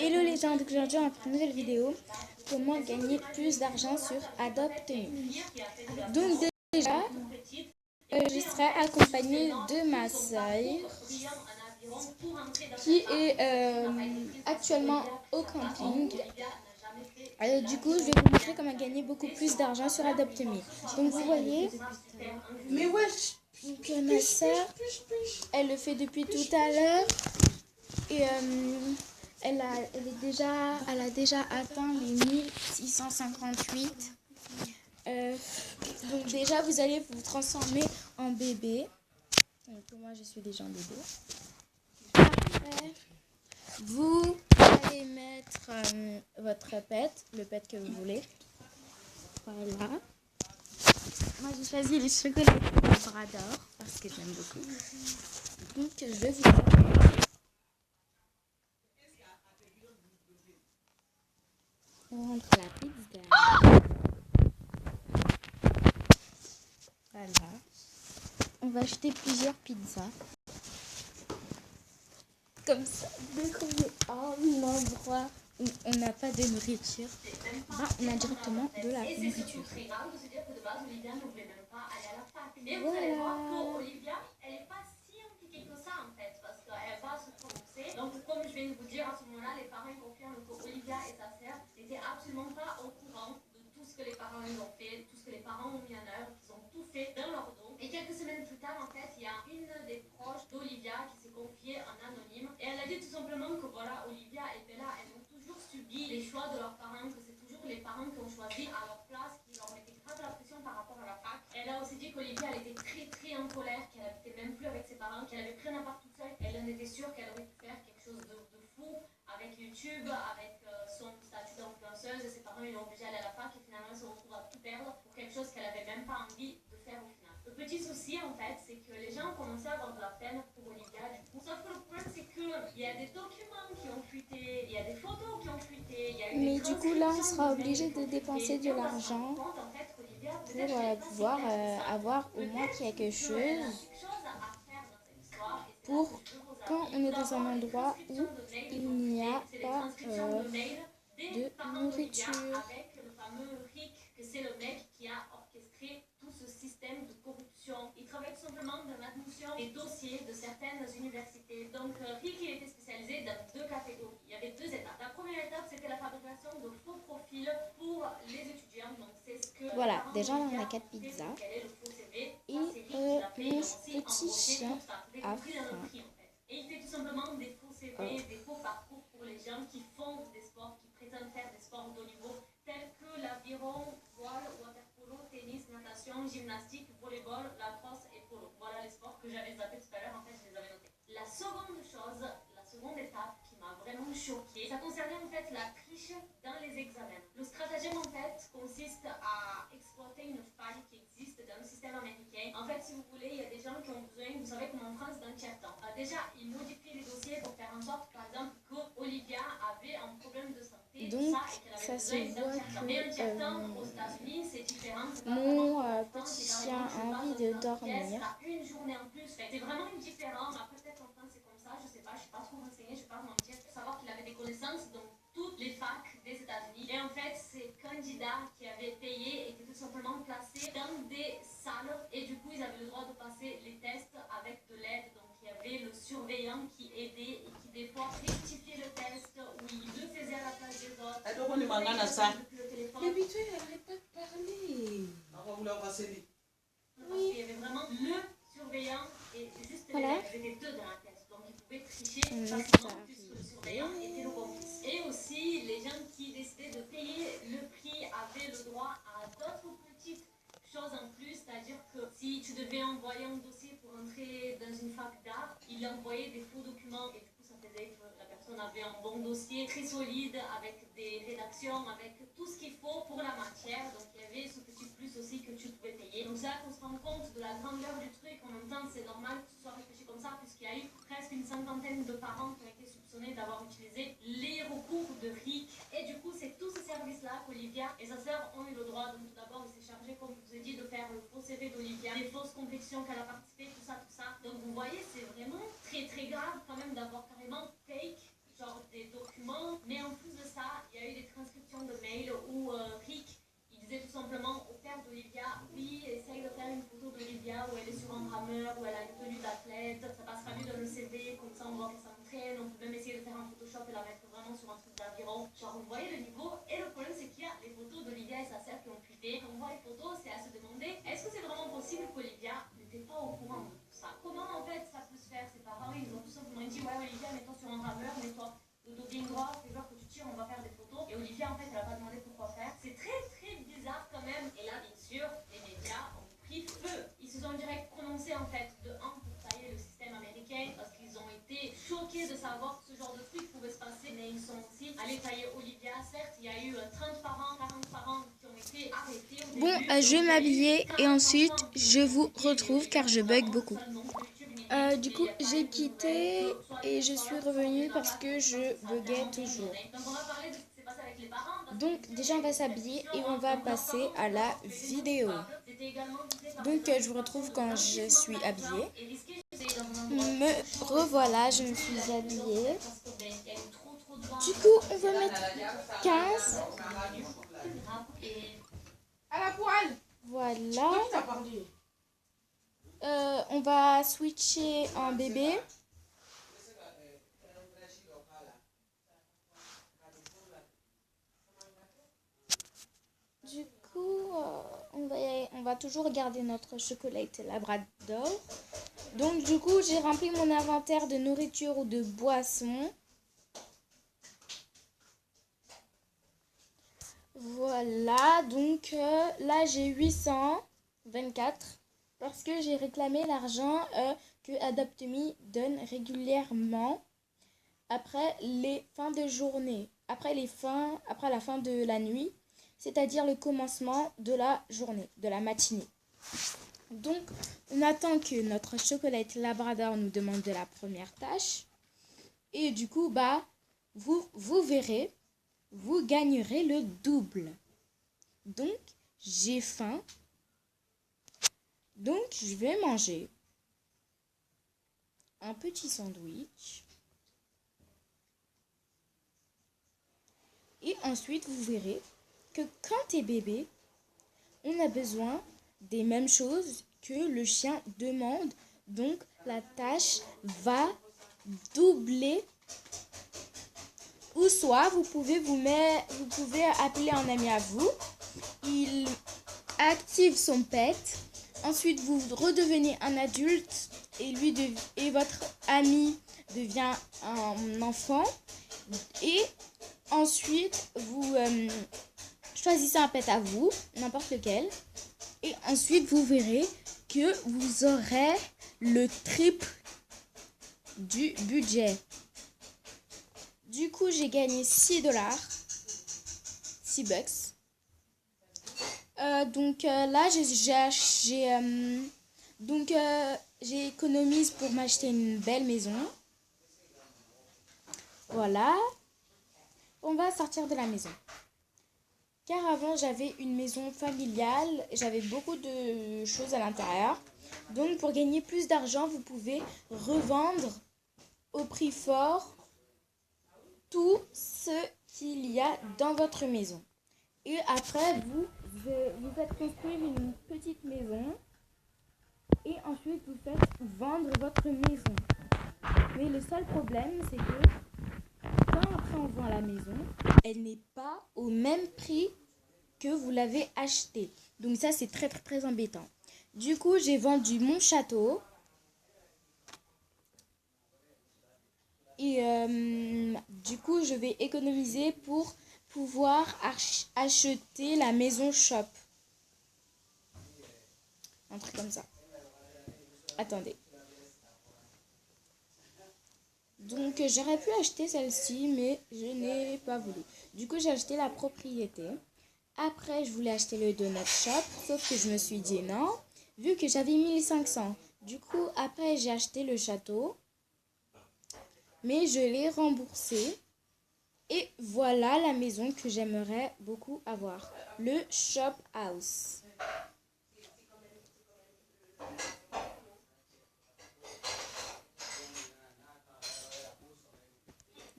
Hello les gens, donc aujourd'hui on va faire une nouvelle vidéo. Comment gagner plus d'argent sur Adopt Me. Donc déjà, je serai accompagnée de ma soeur qui est actuellement au camping. Du coup, je vais vous montrer comment gagner beaucoup plus d'argent sur Adopt Me. Donc vous voyez, Mais wesh, donc, ma soeur, elle le fait depuis tout à l'heure. Et elle a déjà atteint les 1658. Donc déjà, vous allez vous transformer en bébé. Donc moi, je suis déjà en bébé. Après, vous allez mettre votre pet, le pet que vous voulez. Voilà. Moi, j'ai choisi les chocolats Labrador parce que j'aime beaucoup. Donc, je vais vous on rentre la pizza. Voilà. On va acheter plusieurs pizzas. Comme ça, dès qu'on est à un endroit où on n'a pas de nourriture, on a directement de la nourriture. Donc, comme je viens de vous dire, à ce moment-là, les parents confirment que Olivia et sa sœur n'étaient absolument pas au courant de tout ce que les parents ont fait, tout ce que les parents ont mis en œuvre, qu'ils ont tout fait dans leur dos. Et quelques semaines plus tard, en fait, il y a une des proches d'Olivia qui s'est confiée en anonyme. Et elle a dit tout simplement que voilà, Olivia et Bella, elles ont toujours subi les choix de leurs parents, que c'est toujours les parents qui ont choisi à leur place, qui leur mettaient grave la pression par rapport à la fac. Elle a aussi dit qu'Olivia, elle était très très en colère, qu'elle habitait même plus avec ses parents, qu'elle avait pris un appart toute seule. Elle en était sûre qu'elle aurait pu faire quelque chose de fou avec YouTube, avec son statut d'influenceuse. Ses parents ils l'ont obligée à aller à la fac et finalement elle se retrouve à tout perdre pour quelque chose qu'elle avait même pas envie de faire au final. Le petit souci en fait, c'est que les gens ont commencé à avoir de la peine pour Olivia du coup. Sauf que le problème c'est qu'il y a des documents qui ont fuité, il y a des photos qui ont fuité, il y a eu mais du coup là on sera obligé de dépenser de l'argent pour pouvoir avoir au moins quelque chose pour quand on est dans un endroit où il n'y a pas de nourriture. Avec le fameux Rick, que c'est le mec qui a orchestré tout ce système de corruption. Il travaille tout simplement dans l'admission des dossiers de certaines universités. Donc Rick il était spécialisé dans deux catégories. Il y avait deux étapes. La première étape c'était la fabrication de faux profils pour les étudiants. Donc c'est ce que voilà, déjà on a 4 pizzas et mon petit chien a faim. Et il fait tout simplement des faux CV, des faux parcours pour les gens qui font des sports, qui prétendent faire des sports de haut niveau, tels que l'aviron, voile, waterpolo, tennis, natation, gymnastique, volleyball, lacrosse et polo. Voilà les sports que j'avais zappés tout à l'heure, en fait je les avais notés. La seconde chose, la seconde étape qui m'a vraiment choquée, ça concernait en fait la triche dans les examens. Le stratagème en fait consiste à exploiter une faille qui existe dans le système américain. En fait, si vous voulez, il y a des gens qui ont besoin, vous savez, comme en France, d'un tiers-temps. Déjà, ils modifient les dossiers pour faire en sorte, par exemple, que Olivia avait un problème de santé, donc ça se voit que mon petit chien a envie de dormir. Une journée en plus, c'est vraiment une différence. Peut-être en France c'est comme ça, je sais pas, je suis pas trop renseignée, je vais pas vous mentir. Pour savoir qu'il avait des connaissances dans toutes les facs des États-Unis. Et en fait, ces candidats qui avaient payé étaient tout simplement placés dans des salles et du coup ils avaient le droit de passer les tests avec de l'aide. Donc il y avait le surveillant qui aidait et qui des fois rectifiait le test ou il le faisait à la place des autres. mais tu n'arrêtes pas de parler. Oui. Il y avait vraiment le surveillant et juste voilà. les élèves, c'était deux dans la tête. Donc ils pouvaient tricher facilement puisque le surveillant était le complice. Et aussi, les gens qui décidaient de payer le prix avaient le droit à d'autres petites choses en plus. C'est-à-dire que si tu devais envoyer un dossier pour entrer dans une fac d'art, il envoyait des faux documents et du coup ça faisait que la personne avait un bon dossier très solide avec des rédactions, avec tout ce qu'il faut pour la matière. Donc il y avait ce petit plus aussi que tu pouvais payer. Donc c'est là qu'on se rend compte de la grandeur du truc. En même temps, c'est normal que ce soit réfléchi comme ça puisqu'il y a eu presque une cinquantaine de parents qui ont été soupçonnés d'avoir utilisé les recours de RIC. Et du coup, c'est tous ces services-là qu'Olivia et sa sœur ont eu le droit. Donc tout d'abord, il s'est chargé, comme je vous ai dit, de faire le faux CV d'Olivia, des fausses complexions qu'elle a participé, tout ça, tout ça. Donc vous voyez, c'est vraiment très très grave quand même d'avoir carrément fake, genre des documents voir que ça m'entraîne, on peut même essayer de faire un Photoshop et la mettre vraiment sur un truc d'aviron. Genre, vous voyez le niveau. Et le problème, c'est qu'il y a les photos d'Olivia et sa sœur qui ont tweeté. Quand on voit les photos, c'est à se demander, est-ce que c'est vraiment possible qu'Olivia n'était pas au courant de tout ça? Comment, en fait, ça peut se faire? Ses parents, ils ont tout simplement dit, ouais, Olivia, mets-toi sur un rameur, mets-toi le dos bien droit, fais voir que tu tires, on va faire des photos. Et Olivia, en fait, elle a pas demandé pourquoi faire. C'est très, très bizarre quand même. Et là, bien sûr, les médias ont pris feu. Ils se sont direct prononcés, en fait, de un pour tailler le système américain, parce qu'ils ont été choqués de savoir que ce genre de truc pouvait se passer. Mais ils sont aussi allés tailler Olivia. Certes, il y a eu 30 parents, 40 parents qui ont été arrêtés au Bon, début. je vais m'habiller et ensuite je vous retrouve car je bug beaucoup. Du coup, j'ai quitté et je suis revenue parce que je buguais toujours. Donc, déjà, on va s'habiller et on va passer à la vidéo. Donc, je vous retrouve quand je suis habillée. Me revoilà, je me suis habillée. Du coup, on va mettre 15. À la poêle. Voilà. Toi qui t'as parlé. On va switcher en bébé. Du coup, on va toujours garder notre chocolate labrador. Donc, du coup, j'ai rempli mon inventaire de nourriture ou de boissons. Voilà, donc là, j'ai 824 parce que j'ai réclamé l'argent que Adopt.me donne régulièrement après les fins de journée, après la fin de la nuit, c'est-à-dire le commencement de la journée, de la matinée. Donc, on attend que notre chocolate labrador nous demande de la première tâche. Et du coup, vous verrez, vous gagnerez le double. Donc, j'ai faim. Donc, je vais manger un petit sandwich. Et ensuite, vous verrez que quand tu es bébé, on a besoin des mêmes choses que le chien demande. Donc, la tâche va doubler. Ou soit, vous pouvez appeler un ami à vous. Il active son pet. Ensuite, vous redevenez un adulte et votre ami devient un enfant. Et ensuite, vous choisissez un pet à vous, n'importe lequel. Et ensuite, vous verrez que vous aurez le triple du budget. Du coup, j'ai gagné 6 dollars, 6 bucks. Donc là, j'économise pour m'acheter une belle maison. Voilà. On va sortir de la maison. Car avant, j'avais une maison familiale. J'avais beaucoup de choses à l'intérieur. Donc, pour gagner plus d'argent, vous pouvez revendre au prix fort tout ce qu'il y a dans votre maison. Et après, vous faites construire une petite maison. Et ensuite, vous faites vendre votre maison. Mais le seul problème, c'est que quand après on vend la maison, elle n'est pas au même prix que vous l'avez achetée. Donc ça, c'est très, très, très embêtant. Du coup, j'ai vendu mon château. Et du coup, je vais économiser pour pouvoir acheter la maison shop. Un truc comme ça. Attendez. Donc, j'aurais pu acheter celle-ci, mais je n'ai pas voulu. Du coup, j'ai acheté la propriété. Après, je voulais acheter le donut shop, sauf que je me suis dit non, vu que j'avais 1500. Du coup, après, j'ai acheté le château, mais je l'ai remboursé. Et voilà la maison que j'aimerais beaucoup avoir, le shop house.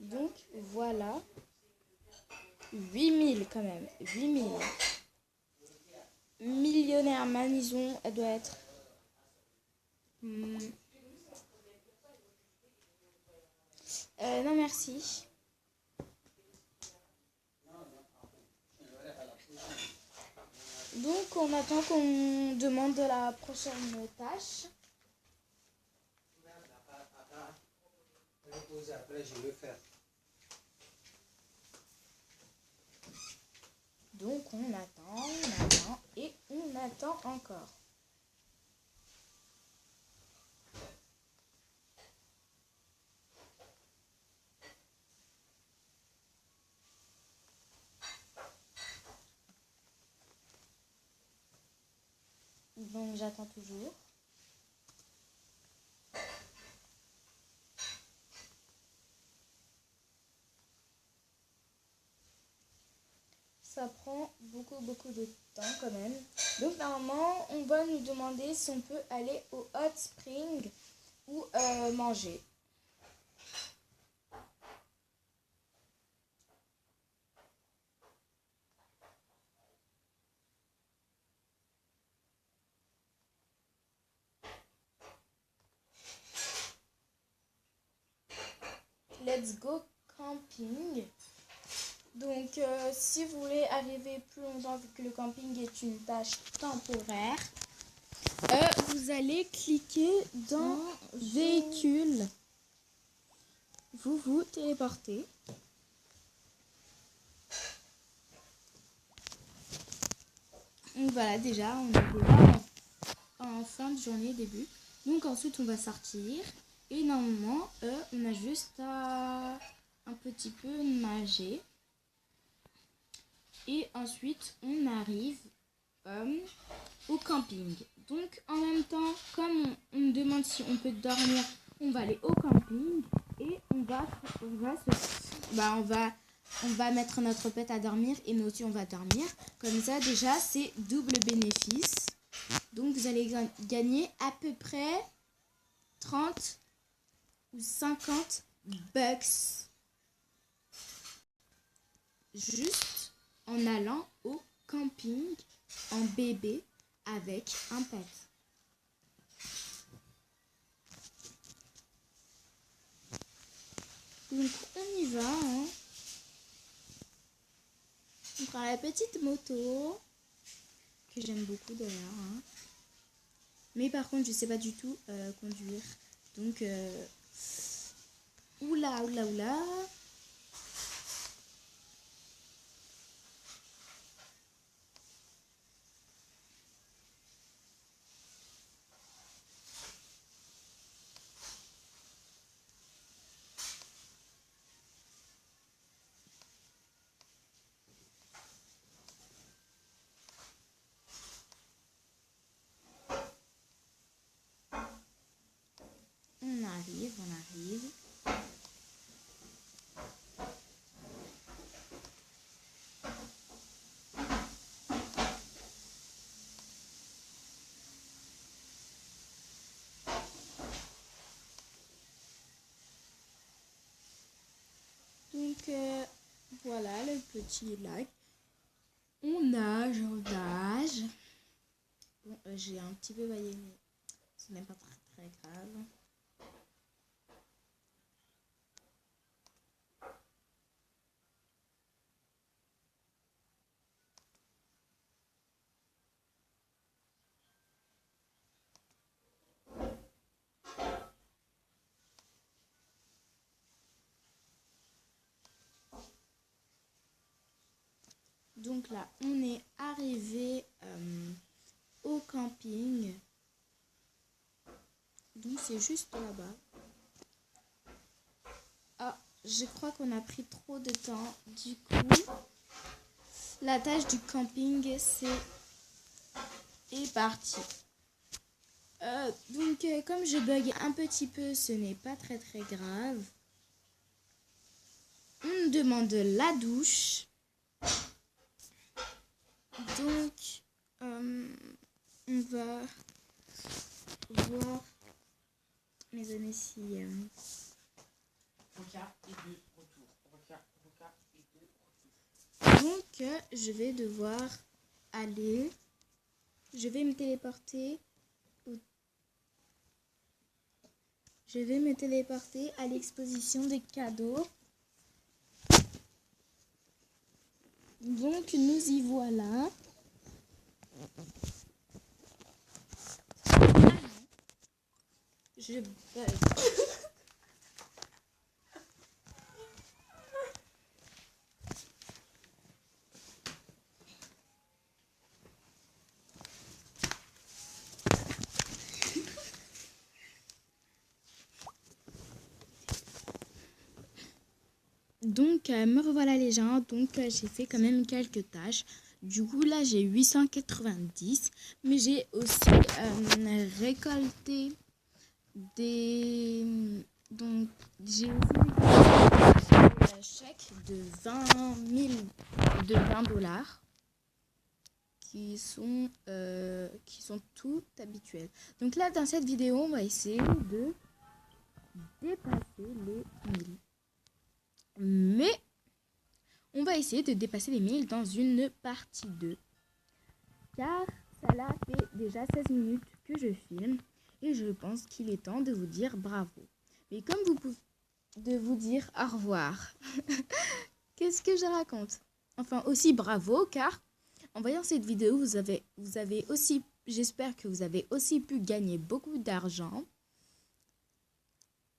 Donc, voilà. 8000 quand même. 8000. Millionnaire, ma maison, elle doit être... Non, merci. Donc, on attend qu'on demande la prochaine tâche. Après, je vais faire. Donc, on attend et on attend encore. Donc, j'attends toujours. Ça prend beaucoup de temps quand même. Donc, normalement, on va nous demander si on peut aller au hot spring ou manger. Let's go camping. Donc, si vous voulez arriver plus longtemps, vu que le camping est une tâche temporaire, vous allez cliquer dans véhicule. Vous vous téléportez. Donc voilà, déjà, on est déjà en fin de journée, début. Donc ensuite, on va sortir. Et normalement, on a juste à un petit peu nager. Et ensuite, on arrive au camping. Donc, en même temps, comme on me demande si on peut dormir, on va aller au camping et on va mettre notre pet à dormir et nous aussi, on va dormir. Comme ça, déjà, c'est double bénéfice. Donc, vous allez gagner à peu près 30 ou 50 bucks juste en allant au camping en bébé avec un pet. Donc on y va. Hein. On prend la petite moto que j'aime beaucoup d'ailleurs. Hein. Mais par contre je sais pas du tout conduire. Donc oula. On arrive. Donc voilà le petit lac. On nage. Bon, j'ai un petit peu baillé, mais ce n'est pas très grave. Donc là, on est arrivé au camping. Donc c'est juste là-bas. Ah, je crois qu'on a pris trop de temps. Du coup, la tâche du camping, est partie. Donc, comme je bug un petit peu, ce n'est pas très grave. On me demande la douche. Donc, on va voir mes amis si... Regarde et deux, retour. Regarde et deux, retour. Donc, je vais devoir aller... Je vais me téléporter. Je vais me téléporter à l'exposition des cadeaux. Donc, nous y voilà. Je bug. Donc, me revoilà les gens. Donc, j'ai fait quand même quelques tâches. Du coup, là, j'ai 890. Mais j'ai aussi récolté des... Donc, j'ai aussi récolté des chèques de 20 dollars qui sont tout habituels. Donc là, dans cette vidéo, on va essayer de dépasser les 1000. Mais on va essayer de dépasser les 1000 dans une partie 2. Car ça là fait déjà 16 minutes que je filme. Et je pense qu'il est temps de vous dire bravo. Mais comme vous pouvez... de vous dire au revoir. Qu'est-ce que je raconte? Enfin aussi bravo car en voyant cette vidéo, vous avez aussi... J'espère que vous avez aussi pu gagner beaucoup d'argent.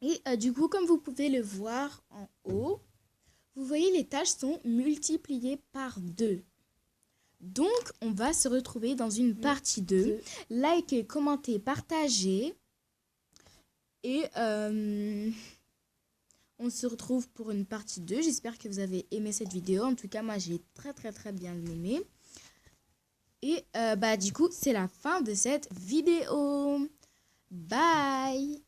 Et du coup, comme vous pouvez le voir en haut, vous voyez les tâches sont multipliées par 2. Donc, on va se retrouver dans une partie 2. Likez, commentez, partagez. Et on se retrouve pour une partie 2. J'espère que vous avez aimé cette vidéo. En tout cas, moi, j'ai très bien aimé. Et du coup, c'est la fin de cette vidéo. Bye!